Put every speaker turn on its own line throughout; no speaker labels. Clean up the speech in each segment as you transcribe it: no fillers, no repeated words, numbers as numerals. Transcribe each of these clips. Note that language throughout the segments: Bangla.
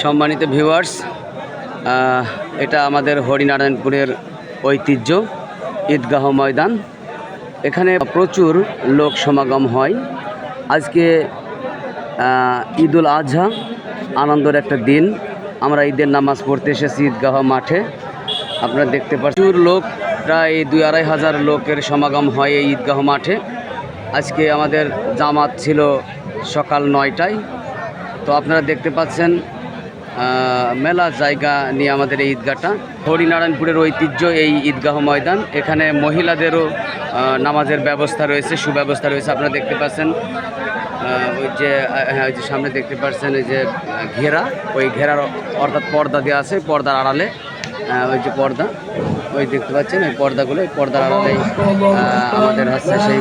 সম্মানিত ভিউয়ার্স, এটা আমাদের হরিনারায়ণপুরের ঐতিহ্য ঈদগাহ ময়দান। এখানে প্রচুর লোক সমাগম হয়। আজকে ঈদুল আজহা, আনন্দের একটা দিন। আমরা ঈদের নামাজ পড়তে এসেছি ঈদগাহ মাঠে। আপনারা দেখতে পাচ্ছেন প্রচুর লোক, প্রায় 2-2.5 হাজার লোকের সমাগম হয় এই ঈদগাহ মাঠে। আজকে আমাদের জামাত ছিল সকাল 9টায়। তো আপনারা দেখতে পাচ্ছেন মেলা জায়গা নিয়ে আমাদের এই ঈদগাহটা। হরিনারায়ণপুরের ঐতিহ্য এই ঈদগাহ ময়দান। এখানে মহিলাদেরও নামাজের ব্যবস্থা রয়েছে, সুব্যবস্থা রয়েছে। আপনারা দেখতে পাচ্ছেন ওই যে সামনে দেখতে পাচ্ছেন ওই যে ঘেরা, ওই ঘেরার অর্থাৎ পর্দা দেওয়া আছে। পর্দার আড়ালে ওই যে পর্দা, ওই দেখতে পাচ্ছেন ওই পর্দাগুলো, এই পর্দার আড়ালেই আমাদের হচ্ছে সেই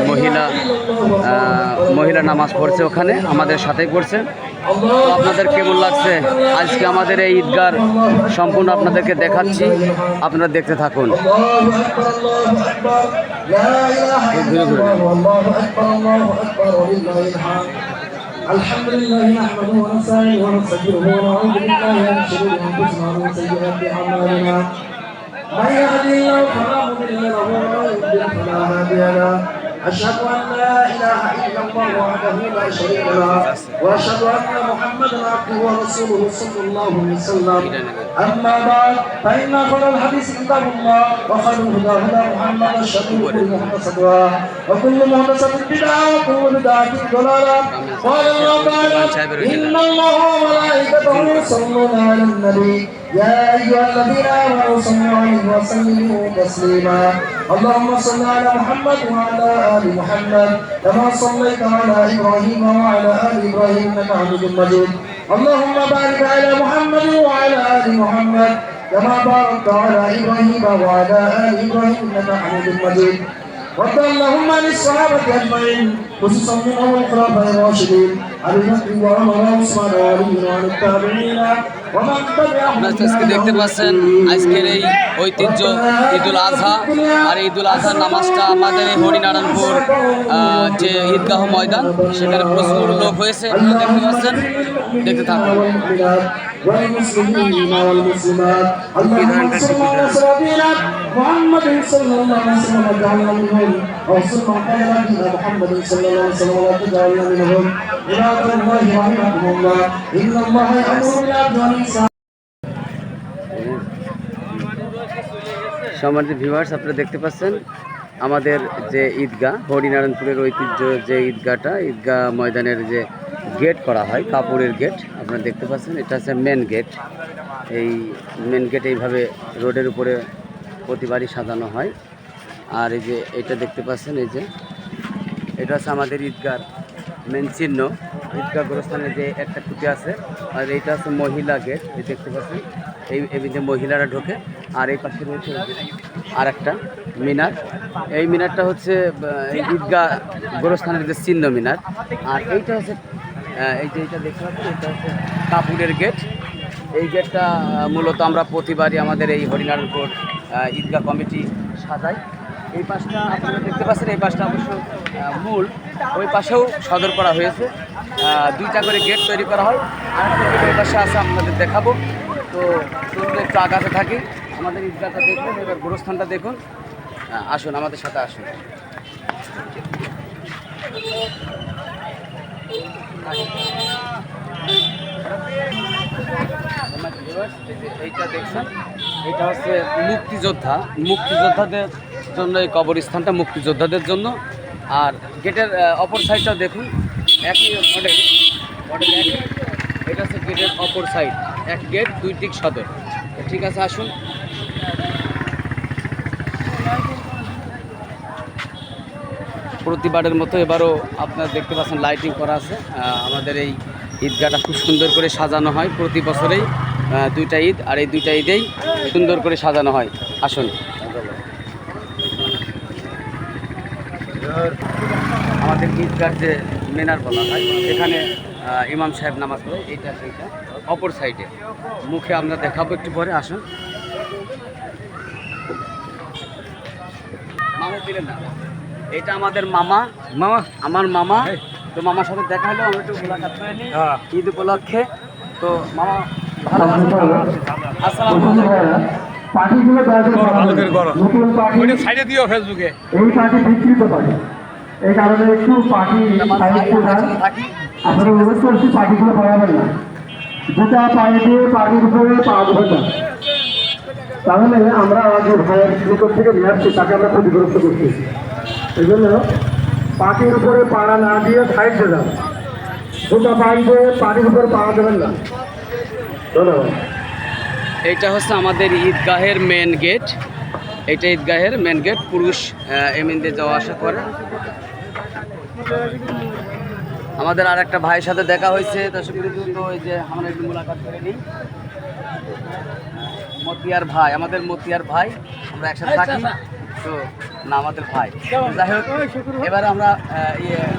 মহিলা নামাজ পড়ছে, ওখানে আমাদের সাথেই পড়ছে। তো আপনাদের কেমন লাগছে আজকে আমাদের এই ঈদগার সম্পূর্ণ আপনাদেরকে দেখাচ্ছি, আপনারা দেখতে থাকুন।
الحمد لله نحمده ونستعينه ونستغفره ونعوذ بالله من شرور انفسنا ومن سيئات اعمالنا من يهده الله فلا مضل له ومن يضلل فلا هادي له أشهد أن لا إله إلا الله وحده لا شريك له وأشهد أن محمدا عبده ورسوله صلى الله عليه وسلم أما بعد فإن خير الحديث كتاب الله وخير الهدى هدى محمد وشر الأمور محدثاتها وكل محدثة بدعة وكل بدعة ضلالة قال الله تعالى إن الله وملائكته يصلون على النبي يا أيها الذين آمنوا صلوا عليه وسلموا تسليما اللهم صل على محمد وعلى آل محمد كما صليت على إبراهيم وعلى آل إبراهيم إنك حميد مجيد اللهم بارك على محمد وعلى آل محمد كما باركت على إبراهيم وعلى آل إبراهيم إنك حميد مجيد وارض اللهم عن الصحابة أجمعين خصوصا منهم الخلفاء الراشدين أبي بكر وعمر وعثمان وعلي وعن التابعين ومن تبعهم
আজকে দেখতে পাচ্ছেন আজকের এই ঐতিহ্য ঈদুল আজহা। আর ঈদুল আজহার নামাজটা আমাদের এই হরিনারায়ণপুর যে ঈদগাহ ময়দান, সেখানে প্রচুর লোক হয়েছে। আপনারা দেখতে পাচ্ছেন, দেখতে থাকুন।
والمسلمين والمسلمات اللهم صل على سيدنا محمد صلى الله عليه وسلم وجعلنا منهم وصل على نبينا محمد صلى الله عليه وسلم وجعلنا منهم عباد الله رحمكم الله إن الله يأمر بالعدل والإحسان।
সম্মানিত ভিউয়ার্স, আপনারা দেখতে পাচ্ছেন আমাদের যে ঈদগাহ, হরিনারায়ণপুরের ঐতিহ্য যে ঈদগাহটা, ঈদগাহ ময়দানের যে গেট করা হয়, কাপড়ের গেট, আপনারা দেখতে পাচ্ছেন। এটা হচ্ছে মেন গেট। এই মেন গেট এইভাবে রোডের উপরে প্রতিবারই সাজানো হয়। আর এই যে এটা দেখতে পাচ্ছেন, এই যে এটা হচ্ছে আমাদের ঈদগার মেন চিহ্ন। ঈদগাহ গোরস্থানে যে একটা খুঁটি আছে, আর এইটা হচ্ছে মহিলা গেট। এই দেখতে পাচ্ছেন, এই যে মহিলারা ঢোকে। আর এই পাশে রয়েছে আর একটা মিনার। এই মিনারটা হচ্ছে ঈদগাহ গোরস্থানের যে চিহ্ন মিনার। আর এইটা হচ্ছে এই যে এইটা দেখতে পাচ্ছেন, এটা হচ্ছে কাপড়ের গেট। এই গেটটা মূলত আমরা প্রতিবারই আমাদের এই হরিনারায়ণপুর ঈদগাহ কমিটি সাজাই। এই পাশটা আপনারা দেখতে পাচ্ছেন, এই পাশটা অবশ্য মূল, ওই পাশেও সদর করা হয়েছে। 2টা করে গেট তৈরি করা হয়। আর একটা গেট ওই পাশে আছে, আপনাদের দেখাবো। তো চলুন একটু আগাতে থাকি। আমাদের ঈদগাহটা দেখুন, এবার গোরস্থানটা দেখুন। আসুন, আমাদের সাথে আসুন। এইটা দেখছেন, এটা হচ্ছে মুক্তিযোদ্ধাদের জন্য এই কবরস্থানটা, মুক্তিযোদ্ধাদের জন্য। আর গেটের অপর সাইডটাও দেখুন, একই মডেল একই। এটা হচ্ছে গেটের অপর সাইড, এক গেট 2 দিক সদর। ঠিক আছে, আসুন। প্রতিবারের মতো এবারও আপনারা দেখতে পাচ্ছেন লাইটিং করা আছে। আমাদের এই ঈদগাহটা খুব সুন্দর করে সাজানো হয় প্রতি বছরেই। 2টা ঈদ, আর এই 2টা ঈদেই সুন্দর করে সাজানো হয়। আসুন। আমাদের ঈদগাহ যে মিনার বলা হয়, এখানে ইমাম সাহেব নামাজ পড়ে। এইটা সেইটা অপর সাইডে, মুখে আমরা দেখাবো একটু পরে। আসুন। মামা দিলেন না, এটা আমাদের মামা, আমার মামা তো মামার সাথে দেখা হলো, আমরা একটু মোলাকাত করে নিই ঈদ উপলক্ষে। তো মামা ভালো আছেন? আসসালামু আলাইকুম।
পার্টিগুলো নতুন পার্টি
সাইডে দিও ফেসবুকে।
এই পার্টি বিকৃত পার্টি, এই কারণে একটু পার্টি
থাকি
আপনারা অনুরোধ করছি পার্টিগুলো পাঠাবেন না, যেটা পায়ে দিয়ে পার্টির উপরে পা দেবেন না, তাহলে আমরা আমাদের ভাইয়ের নিকট থেকে নিয়ে আসছি, তাকে আমরা ক্ষতিগ্রস্ত করছি। এই জন্য পার্টির উপরে পাড়া না দিয়ে সাইডে যান, দুটা পায়ে দিয়ে পার্টির উপরে পাড়া দেবেন না। ধন্যবাদ।
এইটা হচ্ছে আমাদের ঈদগাহের মেন গেট। এইটা ঈদগাহের মেন গেট, পুরুষ এমএন দিয়ে যাওয়া আসা করে। আমাদের আর একটা ভাইয়ের সাথে দেখা হয়েছে, দর্শক বিন্দু। তো এই যে আমরা একটু মোলাকাত করে নিই। মতিয়ার ভাই, আমাদের মতিয়ার ভাই, আমরা একসাথে থাকি। তো না আমাদের ভাই, যাই হোক এবারে আমরা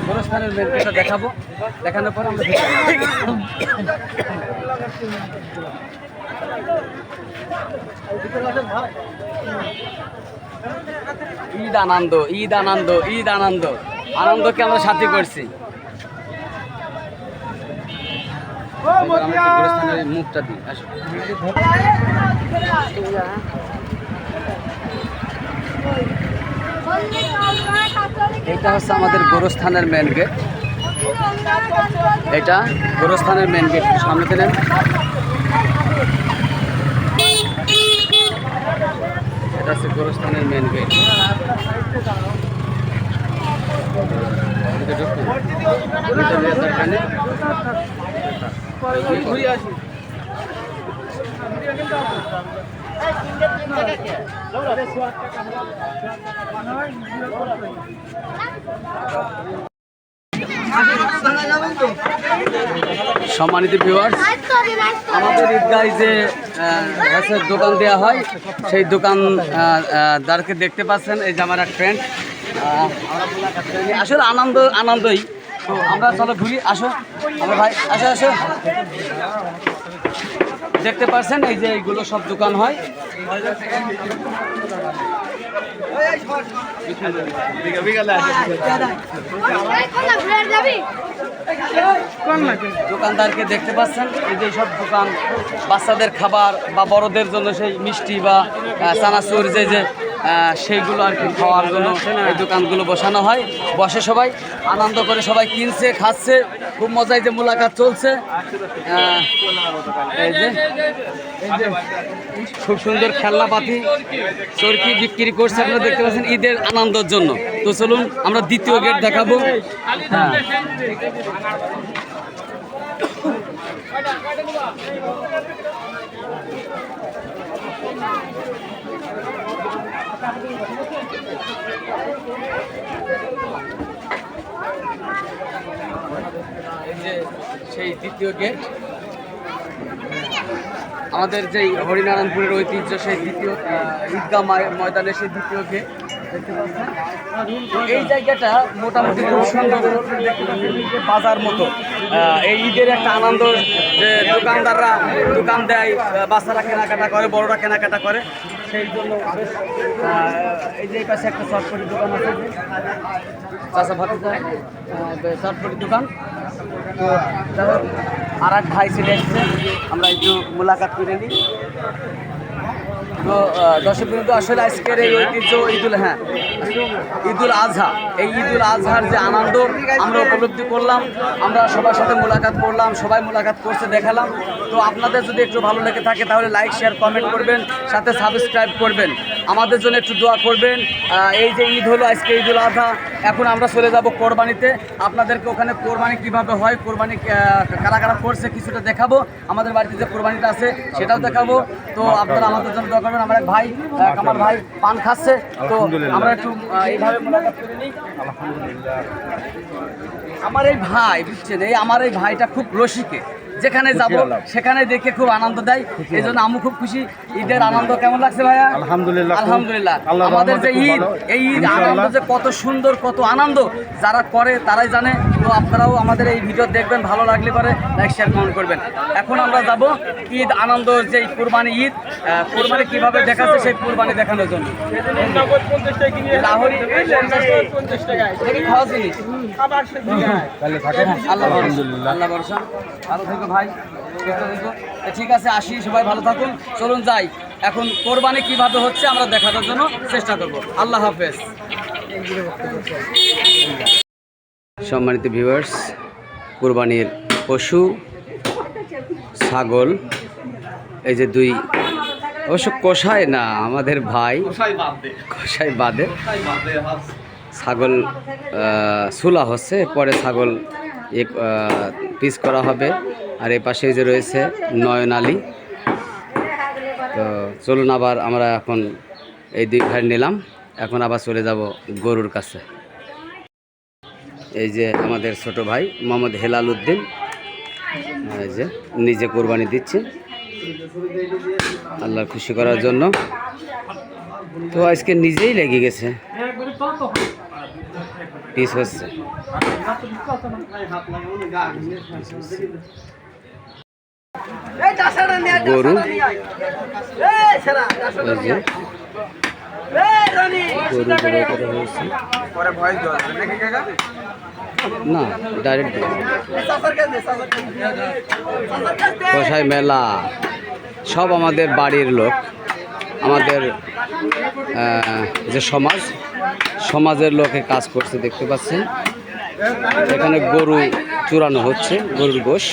গোরস্থানের মেন গেটটা দেখাবো, দেখানোর পর আমরা ঈদ আনন্দ, ঈদ আনন্দ, ঈদ আনন্দ, আনন্দকে আমরা সাথী করছি। মুখটা দিই, আসো। এটা হচ্ছে আমাদের গোরস্থানের মেন গেট। এটা গোরস্থানের মেন গেট, সামনে দিলেন। এটা হচ্ছে গোরস্থানের মেন গেট। সম্মানিত ভিউয়ার্স, আমাদের ঈদগায় যে দোকান দেওয়া হয়, সেই দোকানদারকে দেখতে পাচ্ছেন। এই যে আমার এক ফ্রেন্ড, আসলে আনন্দই। তো আমরা চলো ঘুরি, আসো আমার ভাই, আসো আসো। দেখতে পাচ্ছেন এই যে এইগুলো সব দোকান হয়। দোকানদারকে দেখতে পাচ্ছেন, এই যে সব দোকান, বাচ্চাদের খাবার বা বড়দের জন্য সেই মিষ্টি বা চানাচুর যে সেইগুলো আর কি খাওয়ার জন্য এই দোকানগুলো বসানো হয়। বসে সবাই আনন্দ করে, সবাই কিনছে, খাচ্ছে, খুব মজায় যে মোলাকাত চলছে। এই যে খুব সুন্দর খেলনাপাতি চরকি বিক্রি করছে, আপনারা দেখতে পাচ্ছেন ঈদের আনন্দের জন্য। তো চলুন আমরা দ্বিতীয় গেট দেখাবো। হ্যাঁ, এই যে সেই দ্বিতীয় গেট, আমাদের যে হরিনারায়ণপুরের ঐতিহ্য, সেই দ্বিতীয় ঈদগাহ ময়দানের সেই দ্বিতীয় গেট। এই জায়গাটা মোটামুটি খুব সুন্দর, বাজার মতো। এই ঈদের একটা আনন্দ যে দোকানদাররা দোকান দেয়, বাচ্চারা কেনাকাটা করে, বড়রা কেনাকাটা করে, সেই জন্য এই যে পাশে একটা চটপটি দোকান আছে, চাষা ভাতিজা চটপটি দোকান। তো আর এক ভাই ছেলে এসছে, আমরা একটু মোলাকাত করে নিই। তো দর্শক বিন্দু, আসলে আজকের এই ঐতিহ্য ঈদুল আজহা, এই ঈদুল আজহার যে আনন্দ আমরা উপলব্ধি করলাম, আমরা সবার সাথে মোলাকাত করলাম, সবাই মোলাকাত করছে, দেখালাম। তো আপনাদের যদি একটু ভালো লেগে থাকে তাহলে লাইক, শেয়ার, কমেন্ট করবেন, সাথে সাবস্ক্রাইব করবেন, আমাদের জন্য একটু দোয়া করবেন। এই যে ঈদ হলো আজকে ঈদুল আজহা, এখন আমরা চলে যাব কোরবানিতে। আপনাদেরকে ওখানে কোরবানি কিভাবে হয়, কোরবানি কারা কারা করছে কিছুটা দেখাবো, আমাদের বাড়িতে যে কোরবানিটা আছে সেটাও দেখাবো। তো আপনারা আমাদের জন্য দোয়া করবেন। আমার এক ভাই, আমার ভাই পান খাচ্ছে, তো আমরা একটু এইভাবে মোলাকাত করে নিই। আমার এই ভাই, বুঝছেন, আমার এই ভাইটা খুব রসিকে, যেখানে যাব সেখানে দেখে খুব আনন্দ দেয়, এই জন্য আমি খুব খুশি। ঈদের আনন্দ কেমন লাগছে ভাইয়া?
আলহামদুলিল্লাহ,
আলহামদুলিল্লাহ। আমাদের যে ঈদ, এই ঈদ আনন্দ যে কত সুন্দর, কত আনন্দ, যারা করে তারাই জানে। তো আপনারাও আমাদের এই ভিডিও দেখবেন, ভালো লাগলে পরে লাইক, শেয়ার, কমেন্ট করবেন। এখন আমরা যাব ঈদ আনন্দ, যে কুরবানি ঈদ, কুরবানি কিভাবে দেখাচ্ছে সেই কুরবানি দেখানোর জন্য। লাহোরি 50 টাকা খাওয়া জিনিস। আল্লাহ ভরসা। ভালো থেকো ভাই, সুস্থ থেকো। ঠিক আছে, আসি, সবাই ভালো থাকুন। চলুন যাই, এখন কোরবানি কিভাবে হচ্ছে আমরা দেখানোর জন্য চেষ্টা করব। আল্লাহ হাফেজ। সম্মানিত ভিউয়ার্স, কোরবানির পশু ছাগল, এই যে দুই, অবশ্য কষাই না, আমাদের ভাই কষাই বাদে ছাগল সুলা হচ্ছে, পরে ছাগল পিস করা হবে। আর এ পাশে যে রয়েছে নয়ন আলী। তো চলুন, আবার আমরা এখন এই দুই ভাই নিলাম, এখন আবার চলে যাব গরুর কাছে। এই যে আমাদের ছোট ভাই মোহাম্মদ হেলাল উদ্দিন, এই যে নিজে কোরবানি দিচ্ছে আল্লাহর খুশি করার জন্য। তো আজকে নিজেই লেগে গেছে, পিস হচ্ছে। গরু না ডাইরেক্ট কষাই মেলা, সব আমাদের বাড়ির লোক, আমাদের যে সমাজের লোকে কাজ করছে, দেখতে পাচ্ছেন। এখানে গরু চুরানো হচ্ছে, গরুর গোশ।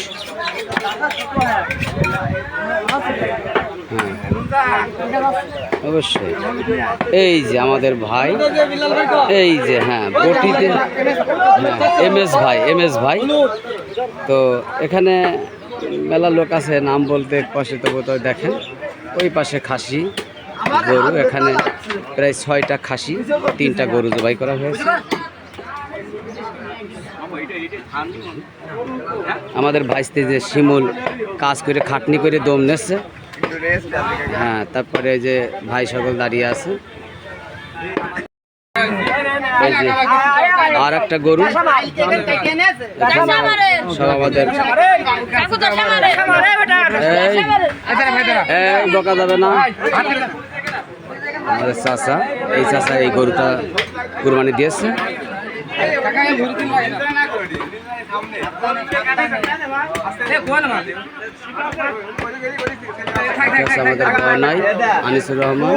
হ্যাঁ, অবশ্যই। এই যে আমাদের ভাই, এই যে হ্যাঁ বটিতে, হ্যাঁ এম এস ভাই। তো এখানে মেলা লোক আছে, নাম বলতে পাশে তো দেখেন, ওই পাশে খাসি গরু, এখানে প্রায় 6টা খাসি, 3টা গরু জবাই করা হয়েছে। আমাদের ভাইস্তে যে শিমুল কাজ করে খাটনি করে দম নেছে। হ্যাঁ, তারপরে যে ভাই সকল দাঁড়িয়ে আছে। এই যে আর একটা গরু, সব আমাদের এই বকা যাবে না। আমাদের চাচা, এই চাচা এই গরুটা কুরবানি দিয়েছে। আমাদের নাই আনিসুর রহমান,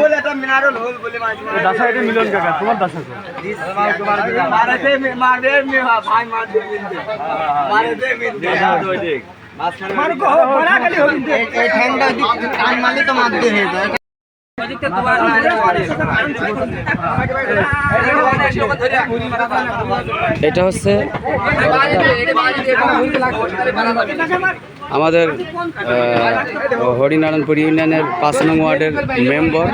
এটা হচ্ছে আমাদের হরিনারায়ণপুর ইউনিয়নের 5 নং ওয়ার্ডের মেম্বার,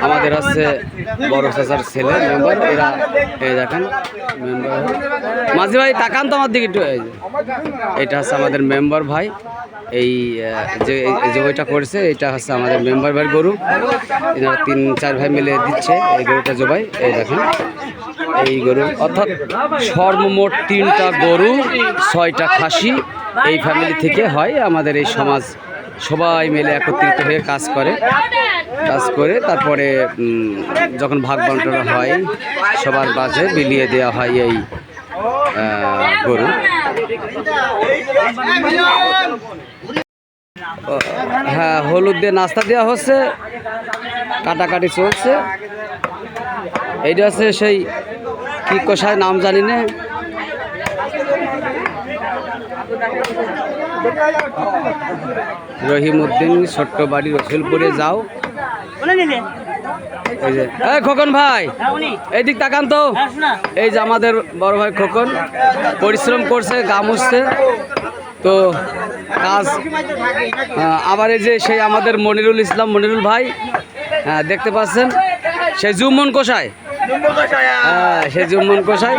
আমাদের আছে বড় চাচার ছেলে মেম্বার। এরা এই দেখেন মেম্বার। মাঝি ভাই তাকান তো আমার দিকে একটু। এটা হচ্ছে আমাদের মেম্বার ভাই। এই যে ওইটা করছে, এটা হচ্ছে আমাদের মেম্বার ভাইয়ের গরু। এনারা 3-4 ভাই মিলে দিচ্ছে এই গরুটা জবাই। এই দেখেন এই গরু, অর্থাৎ সর্বমোট 3টা গরু, 6টা খাসি এই ফ্যামিলি থেকে হয়। আমাদের এই সমাজ সবাই মিলে একত্রিত হয়ে কাজ করে তারপরে যখন ভাগ বন্টন হয়, সবার মাঝে বিলিয়ে দেওয়া হয় এই গরু। হ্যাঁ, হলুদ দিয়ে নাস্তা দেওয়া হচ্ছে, কাটাকাটি চলছে। এইটা হচ্ছে সেই কি কষায়, নাম জানি না। রহিম উদ্দিন, ছোট্ট বাড়ি, রসুলপুরে যাও। এই যে খোকন ভাই, এইদিক তাকান তো। এই যে আমাদের বড় ভাই খোকন পরিশ্রম করছে, গা মুছছে। তো কাজ আবার এই যে সেই আমাদের মনিরুল ইসলাম, মনিরুল ভাই, হ্যাঁ দেখতে পাচ্ছেন, সেই জুম্মন কোষায়, হ্যাঁ সেই জুম্মন কোষায়।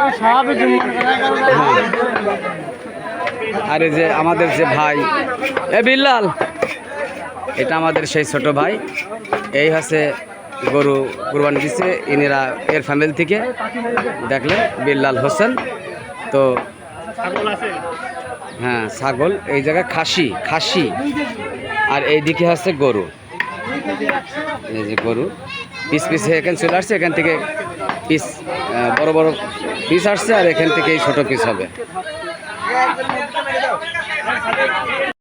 আর এই যে আমাদের যে ভাই বিল্লাল, এটা আমাদের সেই ছোট ভাই। এই হচ্ছে গরু কুরবানি দিচ্ছে ইনারা এর ফ্যামিলি থেকে, দেখলেন বিল্লাল হোসেন। তো হ্যাঁ ছাগল, এই জায়গায় খাসি, আর এইদিকে হচ্ছে গরু। এই যে গরু পিস এখানে চলে আসছে, এখান থেকে পিস বড় পিস আসছে আর এখান থেকে এই ছোট পিস হবে।